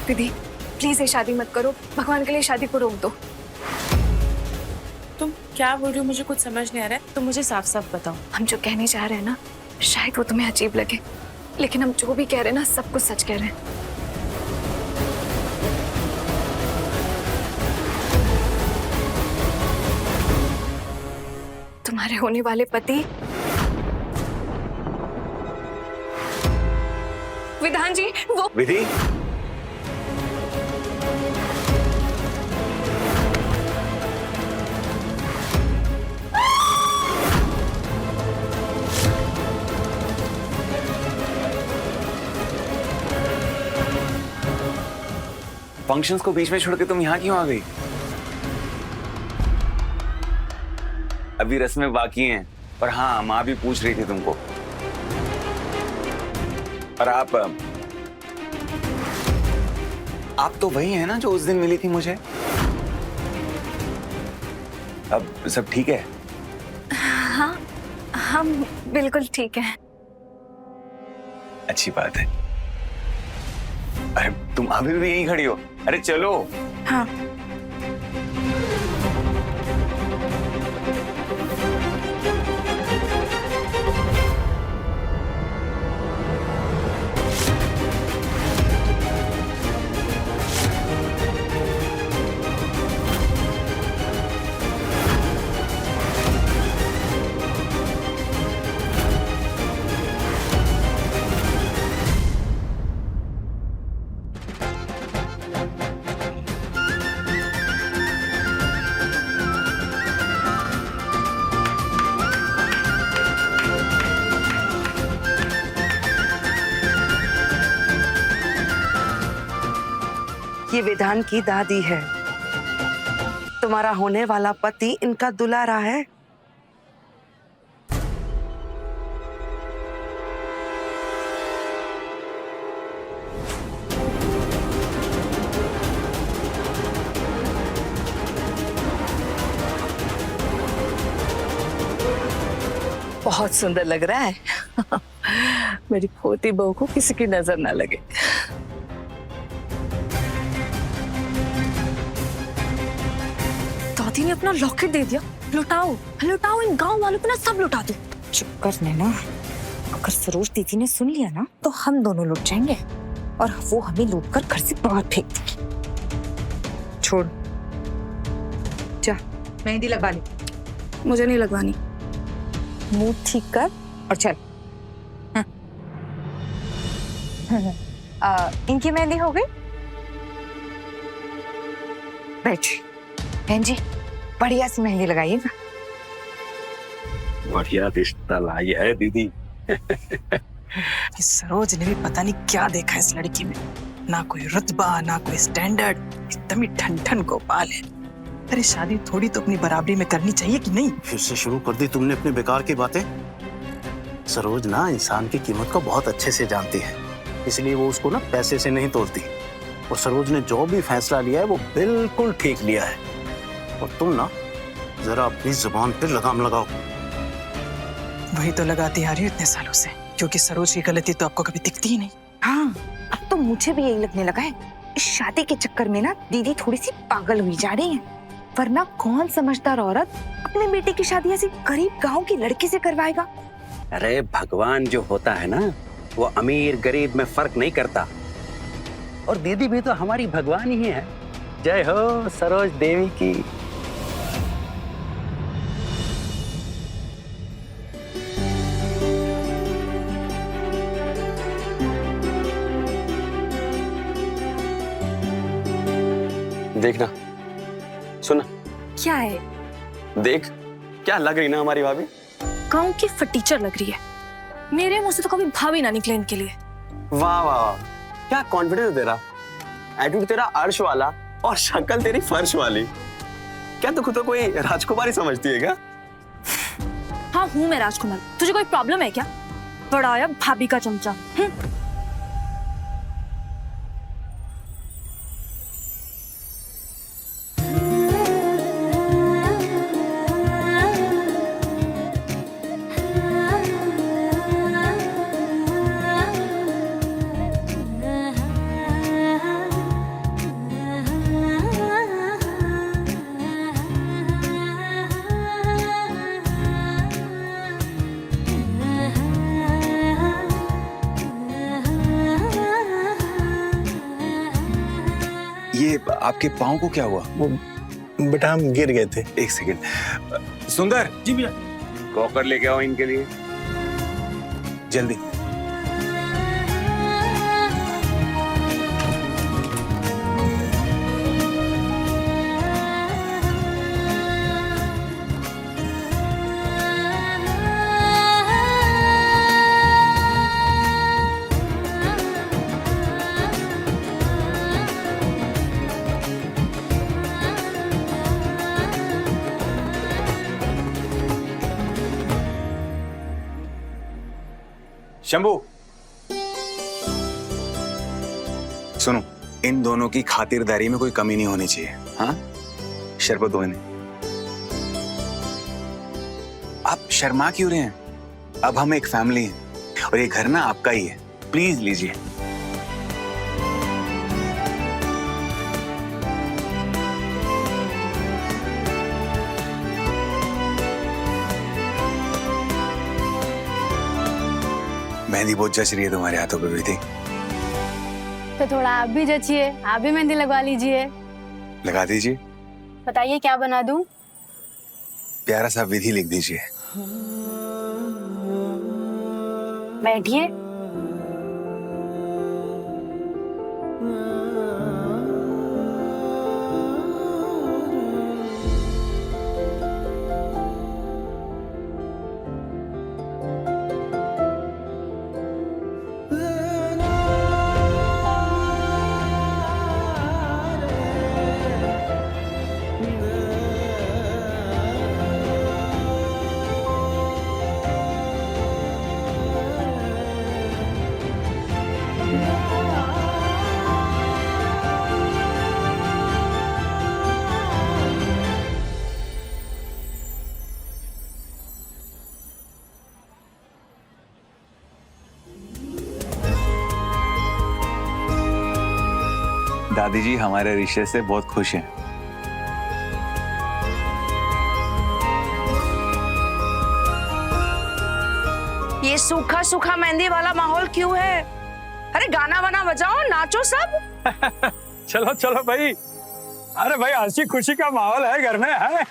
विधि, please ये शादी मत करो, भगवान के लिए शादी को रोक दो। तुम क्या बोल रही हो? मुझे कुछ समझ नहीं आ रहा है। तुम मुझे साफ साफ बताओ। हम जो कहने चाह रहे हैं ना, शायद वो तुम्हें अजीब लगे, लेकिन हम जो भी कह रहे हैं ना, सब कुछ सच कह रहे हैं। तुम्हारे होने वाले पति विधान जी, वो विधि, फंक्शंस को बीच में छोड़ के तुम यहाँ क्यों आ गई? अभी रस्में बाकी हैं, पर हाँ, माँ भी पूछ रही थी तुमको। और आप तो वही है ना जो उस दिन मिली थी मुझे? अब सब ठीक है? हाँ, हम बिल्कुल ठीक हैं। अच्छी बात है। अरे तुम अभी भी यहीं खड़ी हो? अरे चलो। हाँ। ये विधान की दादी है। तुम्हारा होने वाला पति इनका दुलारा है। बहुत सुंदर लग रहा है। मेरी पोती बहू को किसी की नजर ना लगे। दादी ने अपना लॉकेट दे दिया। लुटाओ लुटाओ, इन गांव वालों को ना सब लुटा दो। चुप कर नैना, अगर सरोज दीदी ने सुन लिया ना तो हम दोनों लुट जाएंगे और वो हमें लूट कर घर से बाहर फेंक देगी। छोड़, जा मेहंदी लगवा ले। मुझे नहीं लगवानी। मुंह ठीक कर और चल। इनकी मेहंदी हो गई? बैठ। बहन जी, बढ़िया सी मेहंदी लगाइएगा। बढ़िया रिश्ता लाई है दीदी। इस सरोज ने भी पता नहीं क्या देखा है इस लड़की में। ना कोई रुतबा, ना कोई स्टैंडर्ड, एकदम ही ठन ठन गोपाल है। अरे शादी थोड़ी तो अपनी बराबरी में करनी चाहिए कि नहीं? फिर से शुरू कर दी तुमने अपनी बेकार की बातें। सरोज ना इंसान की कीमत को बहुत अच्छे से जानती है, इसलिए वो उसको ना पैसे से नहीं तोलती। और सरोज ने जो भी फैसला लिया है वो बिल्कुल ठीक लिया है। और तुम ना जरा अपनी जुबान पे लगाम लगाओ। वही तो लगाती आ रही हूँ इतने सालों से, क्योंकि सरोज की गलती तो आपको कभी दिखती ही नहीं। हाँ, अब तो मुझे भी यही लगने लगा है। इस शादी के चक्कर में ना दीदी थोड़ी सी पागल हुई जा रही है। वरना कौन समझदार औरत अपने बेटे की शादी ऐसी गरीब गांव की लड़की से करवाएगा? अरे भगवान जो होता है ना, वो अमीर गरीब में फर्क नहीं करता। और दीदी भी तो हमारी भगवान ही है। जय हो सरोज देवी की। देखना, सुना, क्या है? देख क्या लग रही ना हमारी भाभी। गांव की फटीचर लग रही है। मेरे मुंह से तो कभी भाभी ना निकले इनके लिए। वाह वाह, क्या कॉन्फिडेंस तेरा, एटीट्यूड तेरा अर्श वाला और शक्ल तेरी फर्श वाली। क्या तू खुद को कोई राजकुमारी समझती है क्या? हाँ हूँ मैं राजकुमार। तुझे कोई प्रॉब्लम है क्या? बड़ा आया भाभी का चमचा। आपके पाँव को क्या हुआ? वो बेटा हम गिर गए थे। एक सेकंड। सुंदर जी भैया। वॉकर लेके आओ इनके लिए जल्दी। शंभू सुनो, इन दोनों की खातिरदारी में कोई कमी नहीं होनी चाहिए। हाँ, शरबत दो इन्हें। आप शर्मा क्यों रहे हैं? अब हम एक फैमिली हैं और ये घर ना आपका ही है। प्लीज लीजिए। मेहंदी बहुत जच रही है तुम्हारे हाथों पे बेटी। तो थोड़ा आप भी जचिए, आप भी मेहंदी लगवा लीजिए। लगा दीजिए। बताइए क्या बना दूं? प्यारा सा विधि लिख दीजिए। बैठिए। दादी जी हमारे रिश्ते से बहुत खुश हैं। ये सूखा सूखा मेहंदी वाला माहौल क्यों है? अरे गाना वाना बजाओ, नाचो सब। चलो चलो भाई। अरे भाई हंसी खुशी का माहौल है घर में है।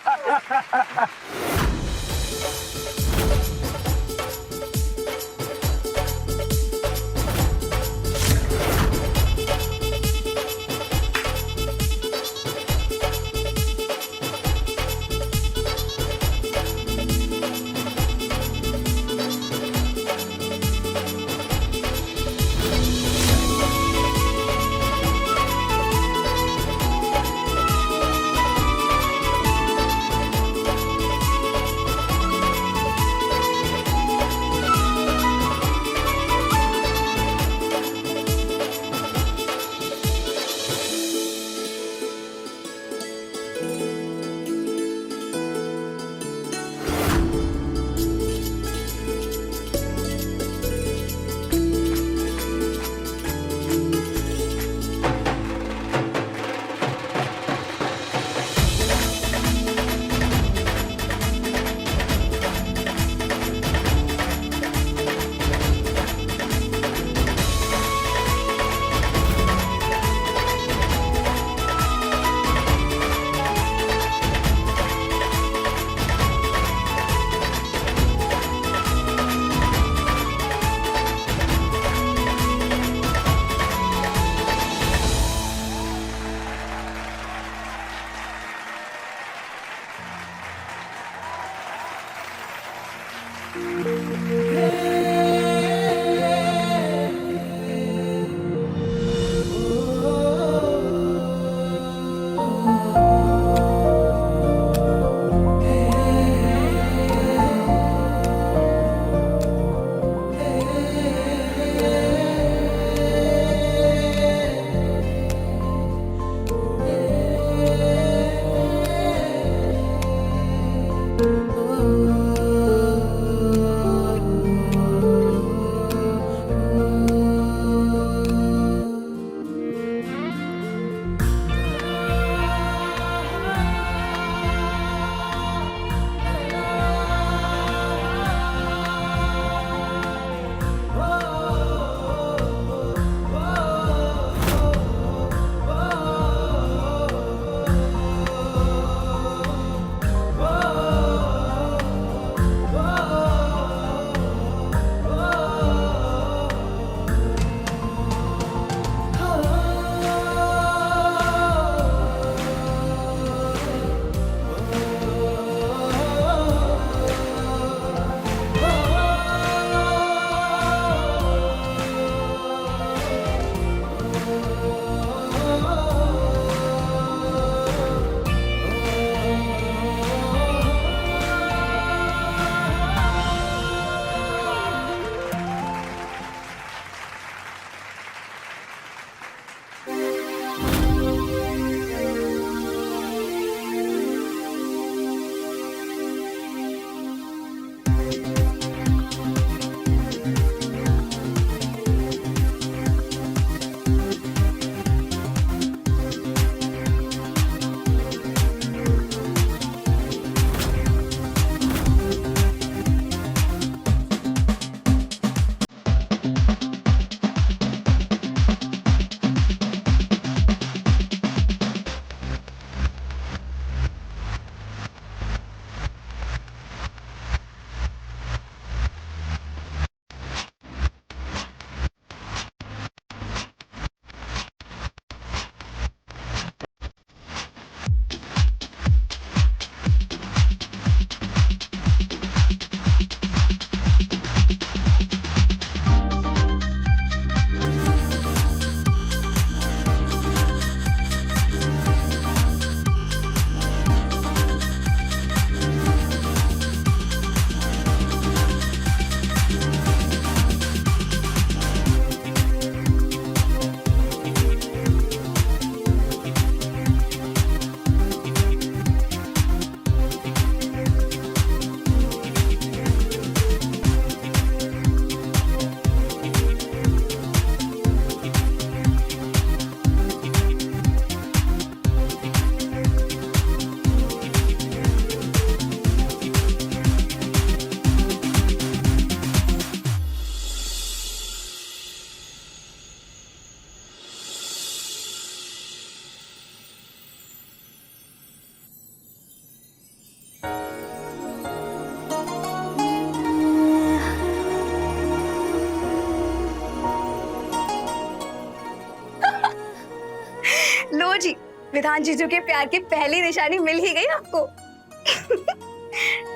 विधान जीजू के प्यार की पहली निशानी मिल ही गई आपको।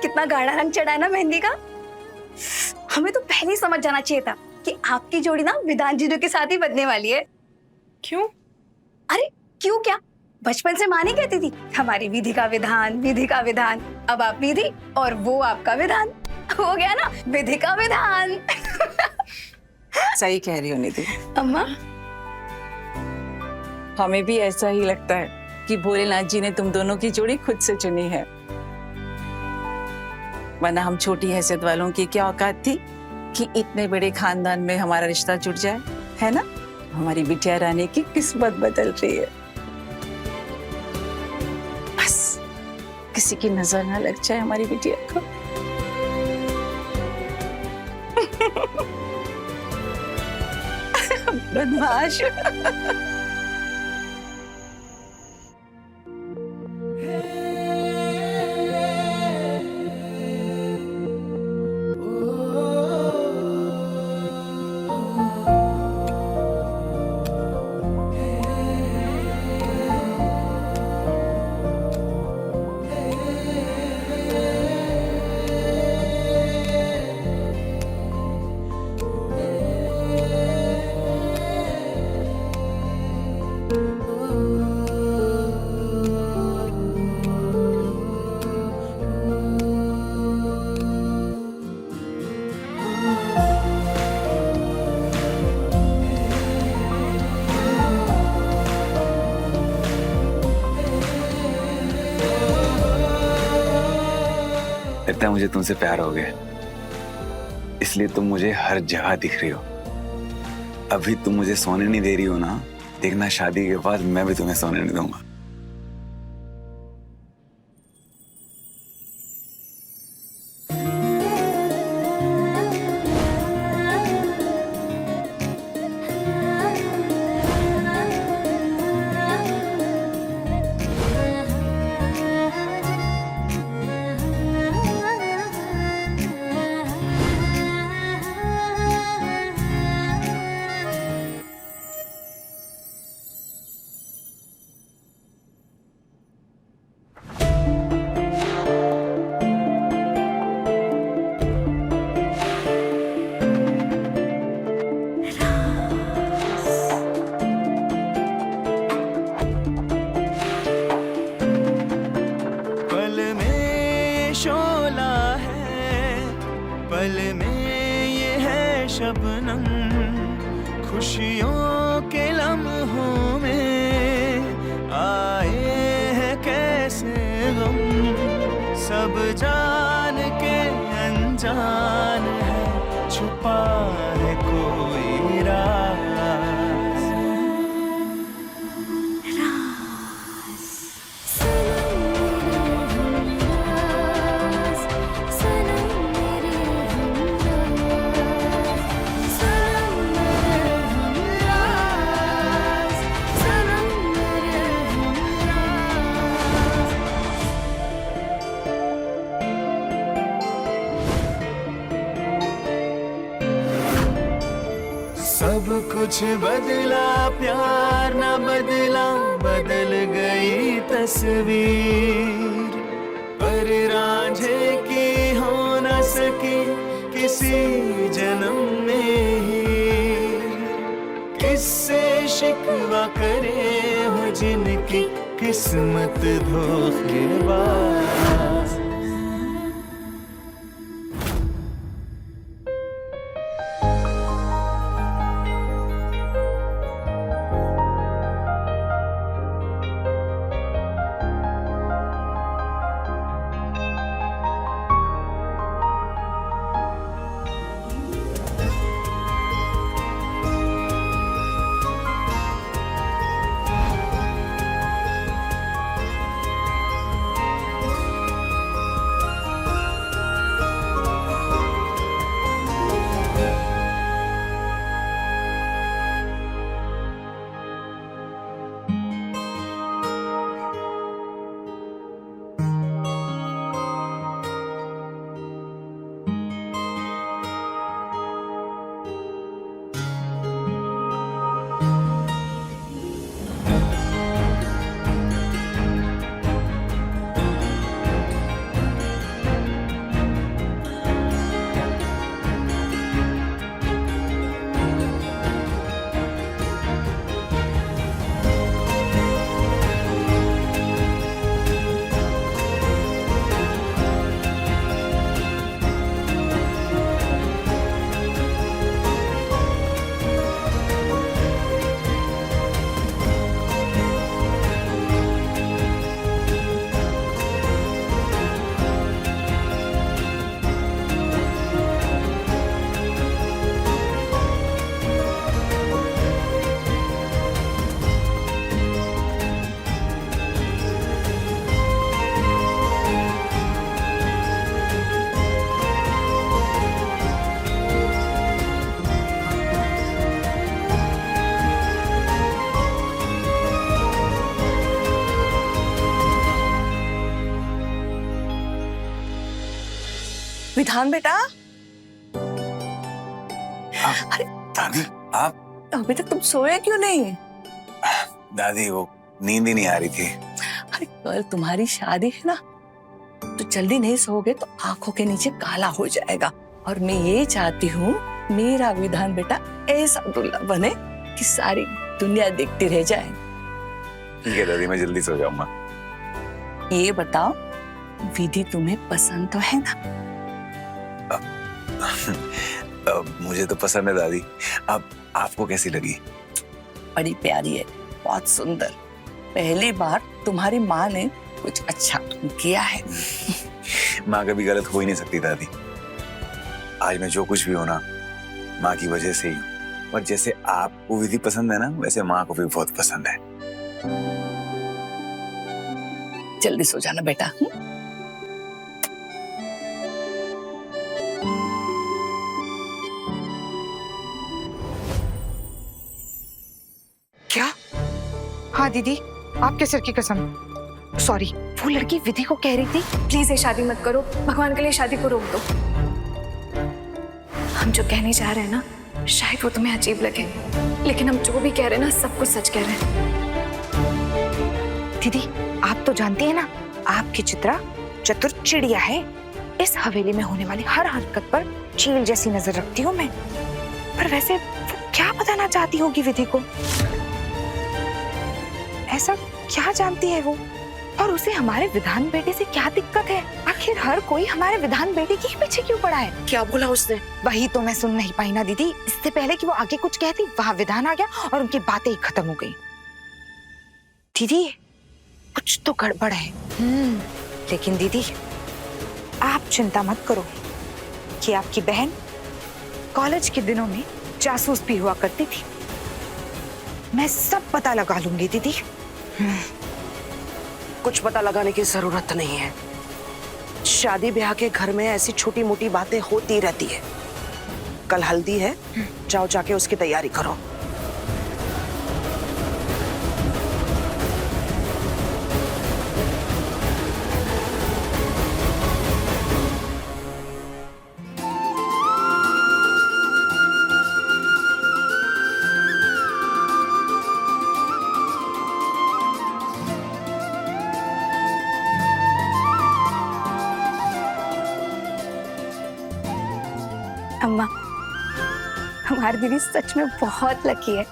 कितना गाढ़ा रंग चढ़ा है ना मेहंदी का। हमें तो पहले ही समझ जाना चाहिए था कि आपकी जोड़ी ना विधान जीजू के साथ ही बनने वाली है। क्यों? अरे क्यों क्या, बचपन से माँ नहीं कहती थी हमारी विधि का विधान, विधि का विधान। अब आप विधि और वो आपका विधान, हो गया ना विधि का विधान। सही कह रही हो निधि। अम्मा हमें भी ऐसा ही लगता है कि भोलेनाथ जी ने तुम दोनों की जोड़ी खुद से चुनी है, वरना हम छोटी हैसियत वालों की क्या औकात थी कि इतने बड़े खानदान में हमारा रिश्ता जुड़ जाए, है ना। हमारी बिटिया रानी की किस्मत बदल रही है। बस किसी की नजर ना लग जाए हमारी बिटिया को। बदमाश। लगता है मुझे तुमसे प्यार हो गया, इसलिए तुम मुझे हर जगह दिख रही हो। अभी तुम मुझे सोने नहीं दे रही हो ना, देखना शादी के बाद मैं भी तुम्हें सोने नहीं दूंगा। पल में ये है शबनम, खुशियों के लम्हों में आए हैं कैसे गम, सब जान के अनजान है, छुपा है कोई राज। सब कुछ बदला, प्यार ना बदला, बदल गई तस्वीर, पर रांझे की हो न सकी किसी जन्म में ही। किससे शिकवा करे हो जिनकी किस्मत धोखेबाज। विधान बेटा, दादी आप, अभी तक तुम सोए क्यों नहीं? दादी वो नींद ही नहीं आ रही थी। अरे कल तुम्हारी शादी है ना, तो जल्दी नहीं सोओगे तो आंखों के नीचे काला हो जाएगा। और मैं ये चाहती हूँ मेरा विधान बेटा ऐसा दूल्हा बने कि सारी दुनिया देखती रह जाए। ठीक है दादी, मैं जल्दी सो जाऊंगा। ये बताओ, विधि तुम्हें पसंद तो है ना? मुझे तो पसंद है दादी। अब आपको कैसी लगी? बड़ी प्यारी है, बहुत सुंदर। पहली बार तुम्हारी माँ ने कुछ अच्छा किया है। माँ कभी गलत हो ही नहीं सकती दादी। आज मैं जो कुछ भी हूं ना, माँ की वजह से ही हूँ। और जैसे आपको विधि पसंद है ना, वैसे माँ को भी बहुत पसंद है। जल्दी सो जाना बेटा। क्या? हाँ दीदी, आपके सिर की कसम। सॉरी, वो लड़की विधि को कह रही थी प्लीज ये शादी मत करो, भगवान के लिए शादी को रोक दो। हम जो कहने जा रहे हैं ना, शायद वो तुम्हें अजीब लगे, लेकिन हम जो भी कह रहे हैं ना, सब कुछ सच कह रहे हैं। दीदी, आप तो जानती है ना, आपकी चित्रा चतुर चिड़िया है। इस हवेली में होने वाली हर हरकत पर चील जैसी नजर रखती हूँ मैं। पर वैसे वो क्या बताना चाहती होगी विधि को? ऐसा क्या जानती है वो? और उसे हमारे विधान बेटे से क्या दिक्कत है? आखिर हर कोई हमारे विधान बेटे के पीछे क्यों पड़ा है? क्या बोला उसने? वही तो मैं सुन नहीं पाई ना दीदी। इससे पहले कि वो आगे कुछ कहती, वहां विधान आ गया और उनकी बातें ही खत्म हो गई। दीदी, कुछ तो गड़बड़ है। लेकिन दीदी, आप चिंता मत करो कि आपकी बहन कॉलेज के दिनों में जासूस भी हुआ करती थी। मैं सब पता लगा लूंगी दीदी। कुछ पता लगाने की जरूरत नहीं है। शादी ब्याह के घर में ऐसी छोटी मोटी बातें होती रहती है। कल हल्दी है, जाओ जाके उसकी तैयारी करो। अम्मा, हमारी दीदी सच में बहुत लकी है।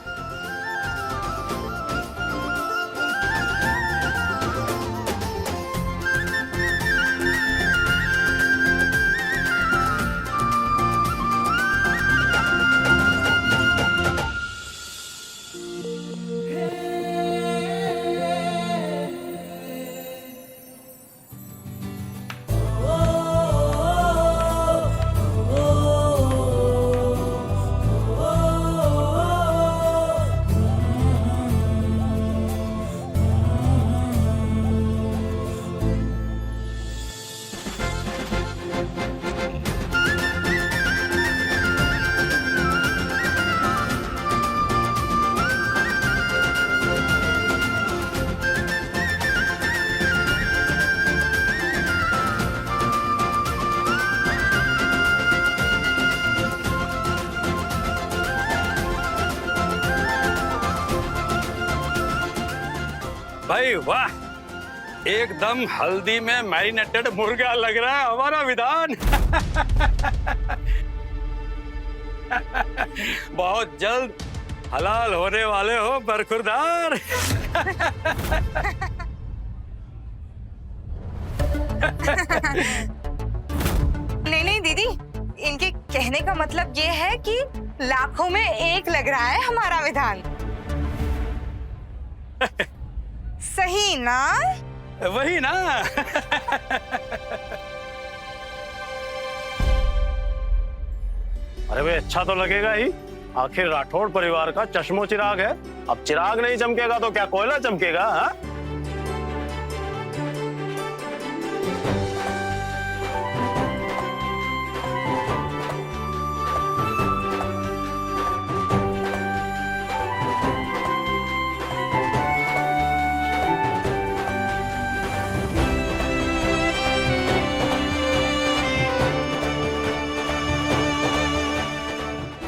भाई वाह, एकदम हल्दी में मैरिनेटेड मुर्गा लग रहा है हमारा विधान। बहुत जल्द हलाल होने वाले हो बरखुरदार। नहीं नहीं दीदी, इनके कहने का मतलब ये है कि लाखों में एक लग रहा है हमारा विधान। सही ना? वही ना। अरे भाई, अच्छा तो लगेगा ही। आखिर राठौड़ परिवार का चश्मो चिराग है। अब चिराग नहीं चमकेगा तो क्या कोयला चमकेगा? हाँ?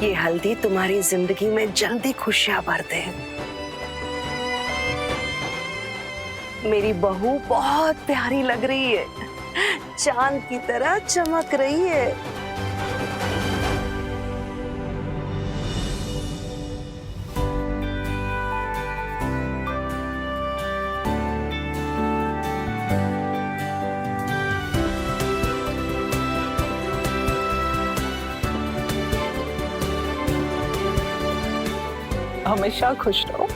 ये हल्दी तुम्हारी जिंदगी में जल्दी खुशियां भर दे। मेरी बहू बहुत प्यारी लग रही है, चांद की तरह चमक रही है। हमेशा खुश रहो।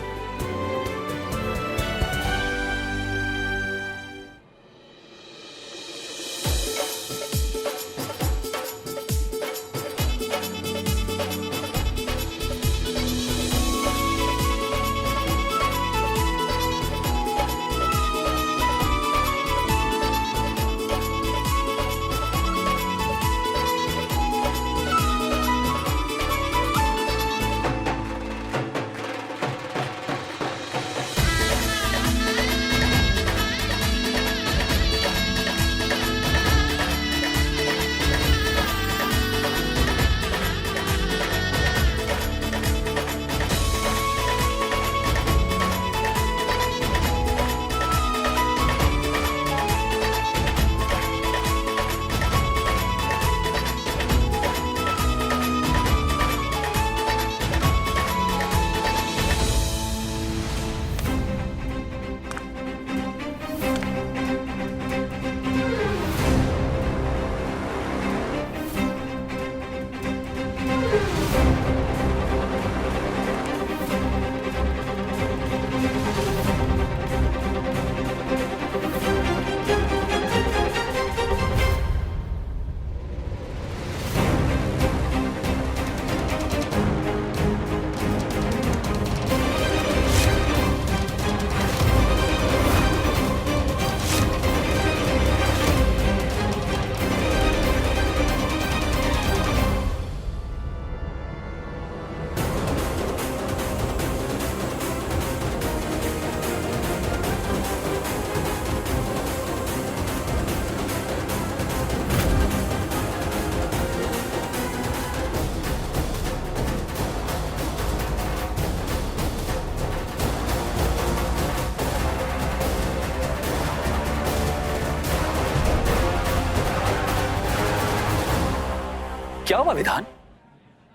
क्या हुआ विधान?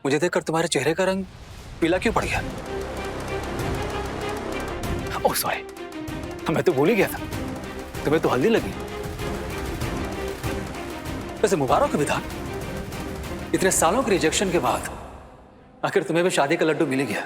मुझे देखकर तुम्हारे चेहरे का रंग पीला क्यों पड़ गया? ओह सॉरी, मैं तो भूल ही गया था, तुम्हें तो हल्दी लगी। वैसे मुबारक हो विधान, इतने सालों के रिजेक्शन के बाद आखिर तुम्हें भी शादी का लड्डू मिल ही गया।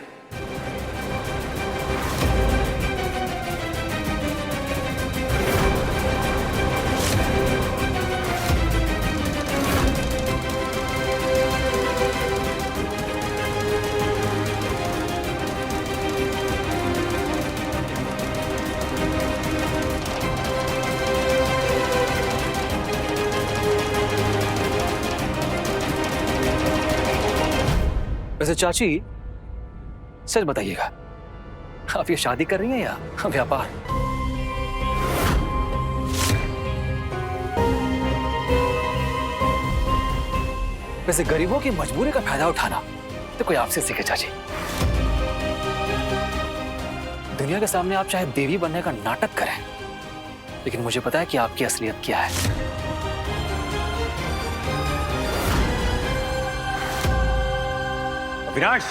वैसे चाची सच बताइएगा, आप ये शादी कर रही हैं या व्यापार? वैसे गरीबों की मजबूरी का फायदा उठाना तो कोई आपसे सीखे चाची। दुनिया के सामने आप चाहे देवी बनने का नाटक करें, लेकिन मुझे पता है कि आपकी असलियत क्या है। विनाश,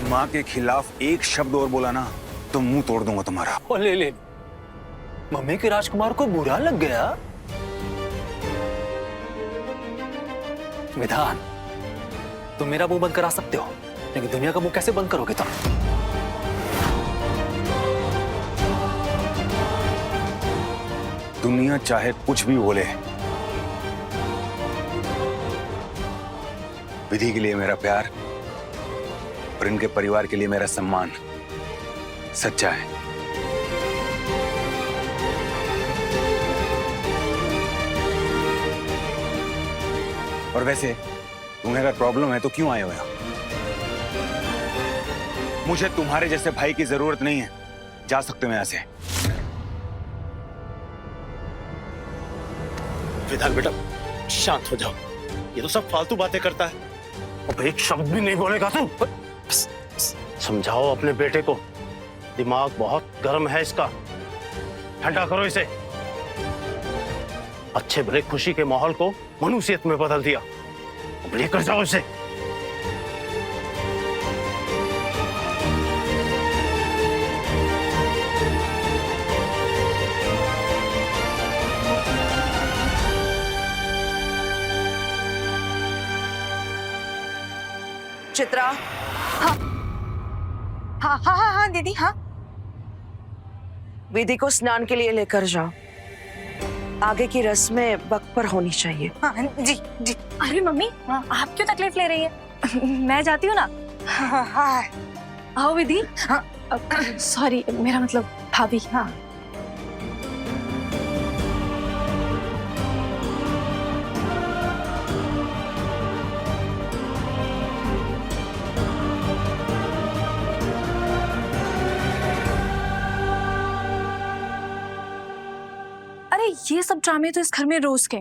माँ के खिलाफ एक शब्द और बोला ना तो मुंह तोड़ दूंगा तुम्हारा। ओ ले, मम्मी के राजकुमार को बुरा लग गया? विधान, तुम मेरा मुंह बंद करा सकते हो, लेकिन दुनिया का मुंह कैसे बंद करोगे तुम? दुनिया चाहे कुछ भी बोले, विधि के लिए मेरा प्यार और इनके परिवार के लिए मेरा सम्मान सच्चा है। और वैसे तुम्हें अगर प्रॉब्लम है तो क्यों आए हो यहाँ? मुझे तुम्हारे जैसे भाई की जरूरत नहीं है, जा सकते हो यहाँ से। विधान बेटा शांत हो जाओ, ये तो सब फालतू बातें करता है। अब एक शब्द भी नहीं बोलेगा तू। समझाओ अपने बेटे को, दिमाग बहुत गर्म है इसका, ठंडा करो इसे। अच्छे भले खुशी के माहौल को मनुष्यत में बदल दिया, अब लेकर जाओ इसे। चित्रा। हाँ हाँ हाँ हाँ हाँ दीदी हाँ। विधि को स्नान के लिए लेकर जाओ, आगे की रस्में वक्त पर होनी चाहिए। हाँ जी जी। अरे मम्मी, आप क्यों तकलीफ ले रही है? मैं जाती हूँ ना। हाँ हाँ आओ विधि। हाँ सॉरी, मेरा मतलब भाभी। हाँ। ये सब ड्रामे तो इस घर में रोज के,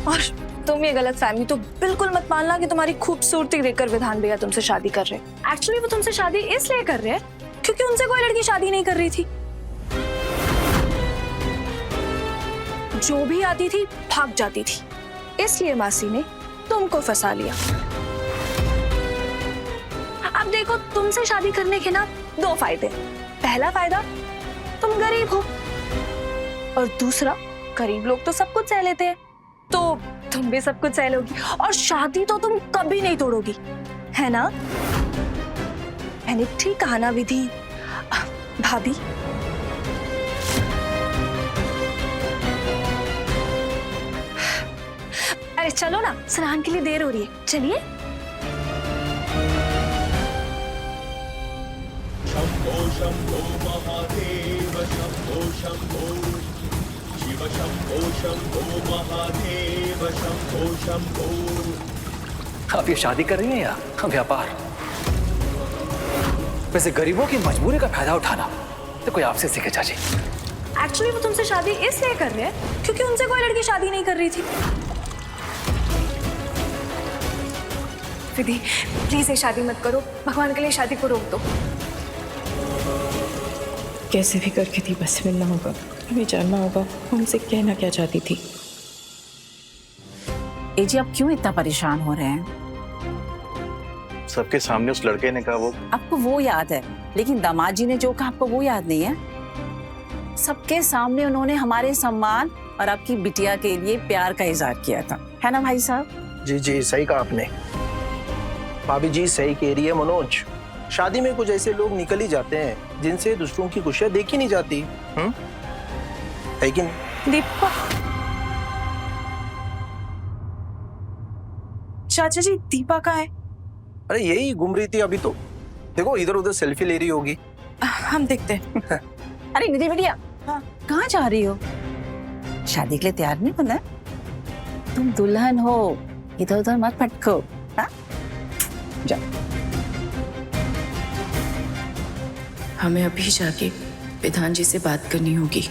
और तुम ये गलत फहमी तो बिल्कुल मत मानना कि तुम्हारी खूबसूरती देखकर विधान भैया तुमसे शादी कर रहे हैं। एक्चुअली वो तुमसे शादी इसलिए कर रहे हैं क्योंकि उनसे कोई लड़की शादी नहीं कर रही थी। जो भी आती थी भाग जाती थी, इसलिए मासी ने तुमको फंसा लिया। अब देखो, तुमसे शादी करने के ना दो फायदे। पहला फायदा, तुम गरीब हो, और दूसरा, गरीब लोग तो सब कुछ सह लेते हैं, तो तुम भी सब कुछ सह लोगी, और शादी तो तुम कभी नहीं तोड़ोगी, है ना? मैंने ठीक कहा ना विधि? भाभी, अरे चलो ना, स्नान के लिए देर हो रही है, चलिए। शंभो शंभो महादेव शंभो शंभो शिव शंभो शंभो महादेव शंभो शंभो। आप ये शादी कर रही हैं या व्यापार? वैसे गरीबों की मजबूरी का फायदा उठाना तो कोई आपसे सीखे चाची। एक्चुअली वो तुमसे शादी इसलिए कर रहे हैं क्योंकि उनसे कोई लड़की शादी नहीं कर रही थी। विधि, प्लीज ये शादी मत करो, भगवान के लिए शादी को रोक दो। कैसे भी करके दीपा से मिलना होगा, हमें जानना होगा हमसे कहना क्या चाहती थी। ए जी, आप क्यों इतना परेशान हो रहे हैं? सबके सामने उस लड़के ने कहा वो। आपको वो याद है, लेकिन दामाद जी ने जो कहा आपको वो याद नहीं है। सबके सामने उन्होंने हमारे सम्मान और आपकी बिटिया के लिए प्यार का इजहार किया था, है ना भाई साहब? जी जी, सही कहा आपने। भाभी जी सही कह रही है मनोज। शादी में कुछ ऐसे लोग निकल ही जाते हैं जिनसे दूसरों की खुशियां देखी नहीं जाती। है कि नहीं? दीपा, चाचा जी दीपा कहाँ है? अरे यही घूम रही थी अभी तो, देखो इधर उधर सेल्फी ले रही होगी। हम देखते हैं। अरे निधि बिटिया, कहाँ जा रही हो? शादी के लिए तैयार नहीं होना? तुम दुल्हन हो, इधर उधर मत भटको। हाँ, जाओ। हमें अभी जाके विधान जी से बात करनी होगी।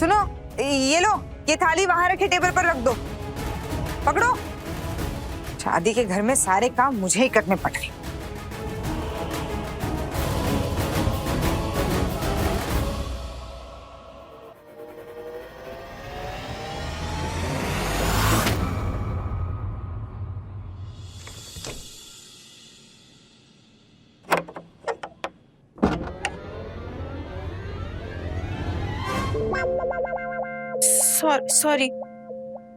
सुनो, ये लो, ये थाली वहां रखे टेबल पर रख दो। पकड़ो। शादी के घर में सारे काम मुझे ही करने पड़ रहे। सॉरी,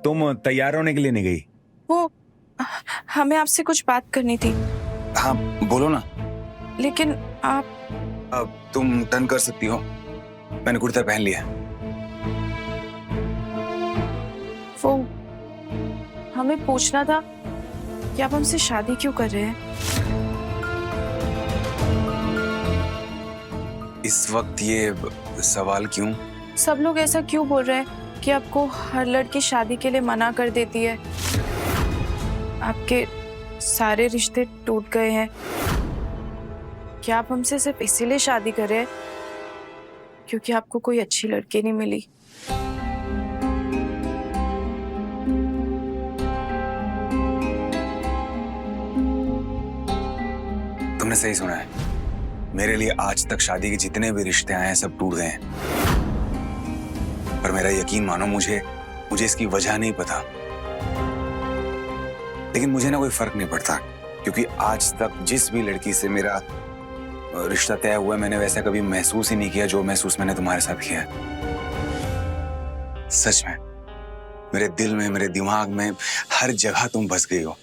तुम तैयार होने के लिए नहीं गई? वो हमें आपसे कुछ बात करनी थी। हाँ बोलो ना। लेकिन आप अब तुम टर्न कर सकती हो, मैंने कुर्ता पहन लिया। वो हमें पूछना था कि आप हमसे शादी क्यों कर रहे हैं? इस वक्त ये सवाल क्यों? सब लोग ऐसा क्यों बोल रहे हैं कि आपको हर लड़की शादी के लिए मना कर देती है? आपके सारे रिश्ते टूट गए हैं। क्या आप हमसे सिर्फ इसीलिए शादी कर रहे हैं क्योंकि आपको कोई अच्छी लड़की नहीं मिली? तुमने सही सुना है, मेरे लिए आज तक शादी के जितने भी रिश्ते आए हैं सब टूट गए हैं। पर मेरा यकीन मानो, मुझे इसकी वजह नहीं पता, लेकिन मुझे ना कोई फर्क नहीं पड़ता, क्योंकि आज तक जिस भी लड़की से मेरा रिश्ता तय हुआ, मैंने वैसा कभी महसूस ही नहीं किया जो महसूस मैंने तुम्हारे साथ किया है। सच में मेरे दिल में, मेरे दिमाग में, हर जगह तुम बस गई हो।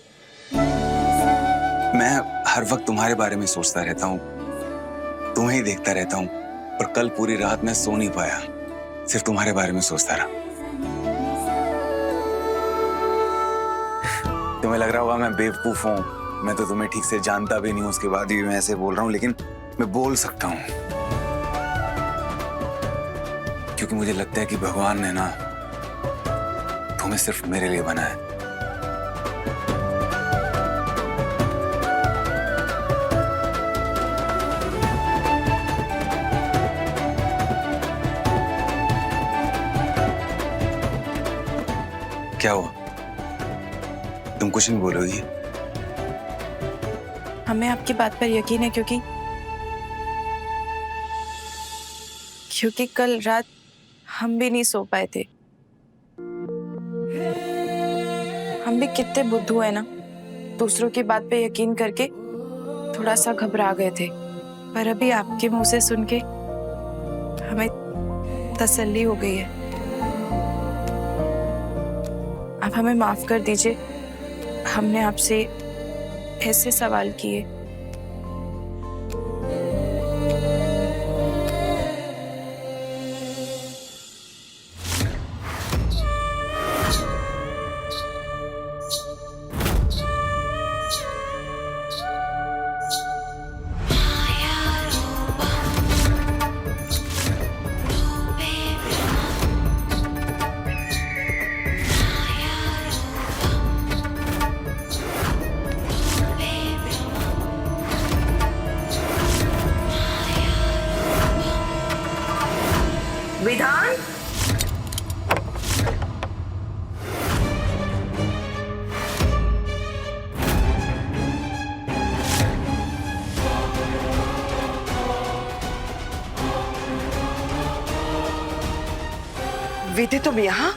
मैं हर वक्त तुम्हारे बारे में सोचता रहता हूँ, तुम्हें ही देखता रहता हूँ, पर कल पूरी रात मैं सो नहीं पाया, सिर्फ तुम्हारे बारे में सोचता रहा। तुम्हें लग रहा होगा मैं बेवकूफ हूँ, मैं तो तुम्हें ठीक से जानता भी नहीं हूँ, उसके बाद भी मैं ऐसे बोल रहा हूँ, लेकिन मैं बोल सकता हूँ क्योंकि मुझे लगता है कि भगवान ने ना तुम्हें सिर्फ मेरे लिए बनाया है। क्या हुआ? तुम कुछ नहीं बोलोगी? हमें आपकी बात पर यकीन है क्योंकि कल रात हम भी नहीं सो पाए थे। हम भी कितने बुद्धू है ना, दूसरों की बात पे यकीन करके थोड़ा सा घबरा गए थे, पर अभी आपके मुंह से सुन के हमें तसल्ली हो गई है। आप हमें माफ कर दीजिए, हमने आपसे ऐसे सवाल किए। विधान, विधि तुम यहाँ?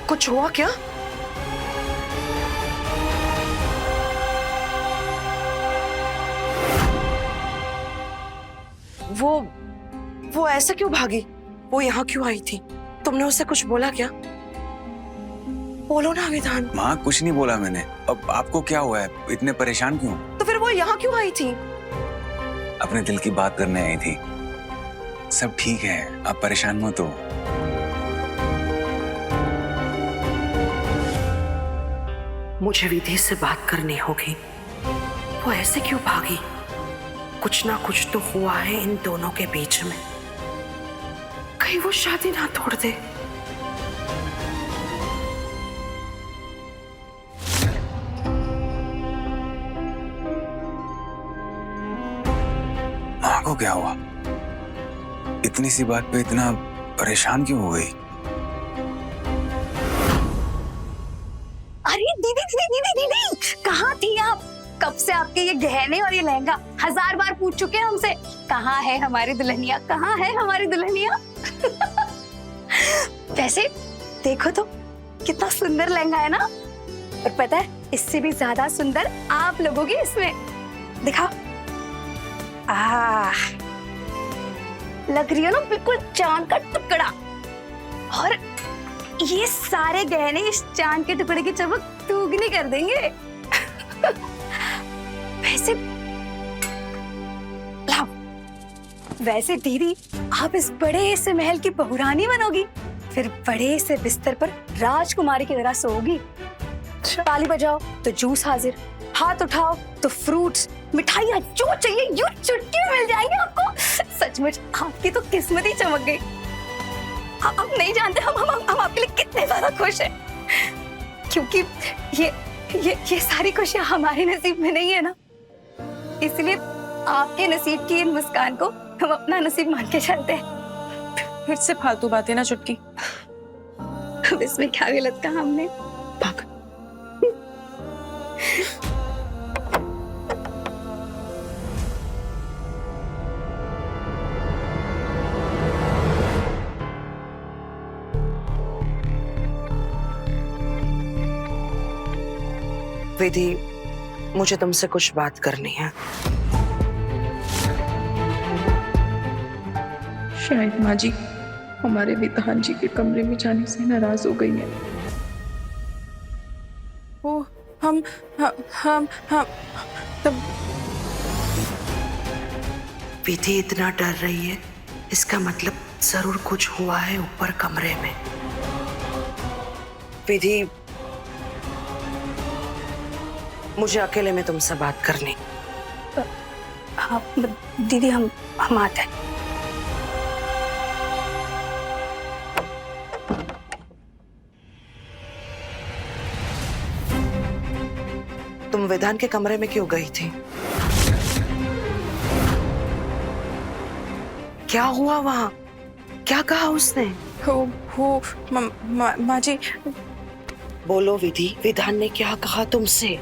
कुछ हुआ क्या? वो ऐसा क्यों भागी? वो यहाँ क्यों आई थी? तुमने उससे कुछ बोला क्या? बोलो ना विधान। माँ कुछ नहीं बोला मैंने। अब आपको क्या हुआ है? इतने परेशान क्यों? तो फिर वो यहाँ क्यों आई थी? अपने दिल की बात करने आई थी। सब ठीक है, आप परेशान मत हो। मुझे विधि से बात करनी होगी। वो ऐसे क्यों भागी? कुछ ना कुछ तो हुआ है इन दोनों के बीच में। कहीं वो शादी ना तोड़ दे। माँ को क्या हुआ? इतनी सी बात पे इतना परेशान क्यों हो गई? दीदी दीदी दीदी दीदी, कहाँ थी आप? कब से आपके ये गहने और ये लहंगा 1000 बार पूछ चुके हैं हमसे, कहाँ है हमारी दुल्हनिया, कहाँ है हमारी दुल्हनिया? वैसे देखो तो कितना सुंदर लहंगा है ना, और पता है इससे भी ज्यादा सुंदर आप लगोगे इसमें, दिखाओ। लग रही हो ना बिल्कुल चांद का टुकड़ा, और ये सारे गहने इस चांद के टुकड़े की चमक दुगनी कर देंगे। वैसे दीदी आप इस बड़े से महल की बहुरानी बनोगी, फिर बड़े से बिस्तर पर राजकुमारी की तरह सोओगी। ताली बजाओ तो जूस हाजिर, हाथ उठाओ तो फ्रूट्स, मिठाइयाँ जो चाहिए यूं चुटकी में मिल जाएंगे आपको। सचमुच आपकी तो किस्मत ही चमक गई। आप नहीं जानते हम आपके लिए कितने ज्यादा खुश हैं, क्योंकि ये सारी खुशियां हमारे नसीब में नहीं है ना, इसलिए आपके नसीब की इन मुस्कान को हम अपना नसीब मान के चलते हैं। फिर से फालतू बातें ना चुटकी। अब इसमें क्या गलत कहा हमने? भाग। विधि, मुझे तुमसे कुछ बात करनी है। शायद माँ जी हमारे विधान जी के कमरे में जाने से नाराज हो गई है। वो हम तब विधि इतना डर रही है, इसका मतलब जरूर कुछ हुआ है ऊपर कमरे में। विधि, मुझे अकेले में तुमसे बात करनी। हाँ दीदी, हम आते हैं। तुम विधान के कमरे में क्यों गई थी? क्या हुआ वहां? क्या कहा उसने? माँ जी। बोलो विधि, विधान ने क्या कहा तुमसे?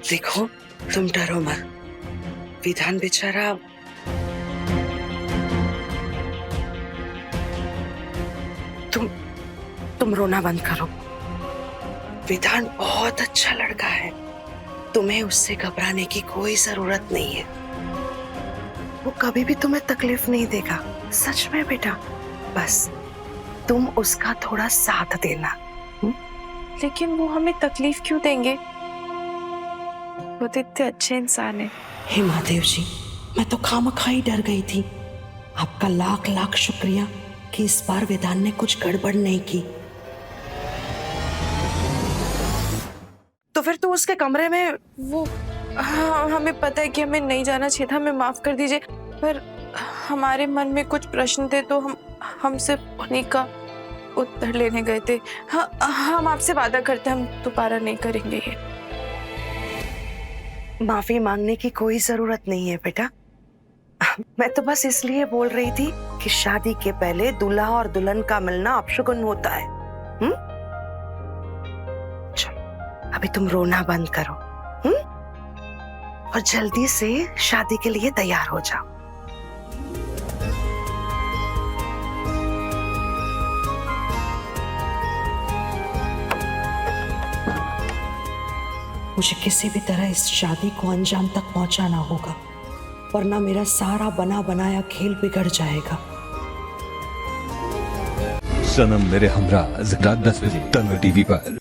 देखो, तुम डरो मत। विधान बेचारा तुम रोना बंद करो। विधान बहुत अच्छा लड़का है, तुम्हें उससे घबराने की कोई जरूरत नहीं है। वो कभी भी तुम्हें तकलीफ नहीं देगा, सच में बेटा। बस तुम उसका थोड़ा साथ देना। लेकिन वो हमें तकलीफ क्यों देंगे? वो तो इतने अच्छे इंसान है। हे महादेव जी, मैं तो खामखा ही डर गई थी। आपका लाख लाख शुक्रिया कि इस बार विधान ने कुछ गड़बड़ नहीं की। तो फिर तू उसके कमरे में वो हाँ, हमें पता है कि हमें नहीं जाना चाहिए था, हमें माफ कर दीजिए, पर हमारे मन में कुछ प्रश्न थे तो हम सिर्फ उन्हीं का उत्तर लेने गए थे। हाँ, हम आपसे वादा करते हैं हम दोबारा नहीं करेंगे ये। माफी मांगने की कोई जरूरत नहीं है बेटा। मैं तो बस इसलिए बोल रही थी कि शादी के पहले दूल्हा और दुल्हन का मिलना अपशगुन होता है। चलो, अभी तुम रोना बंद करो और जल्दी से शादी के लिए तैयार हो जाओ। मुझे किसी भी तरह इस शादी को अंजाम तक पहुंचाना होगा, वरना मेरा सारा बना बनाया खेल बिगड़ जाएगा। सनम मेरे हमरा रात 10 बजे तन्वी टीवी पर।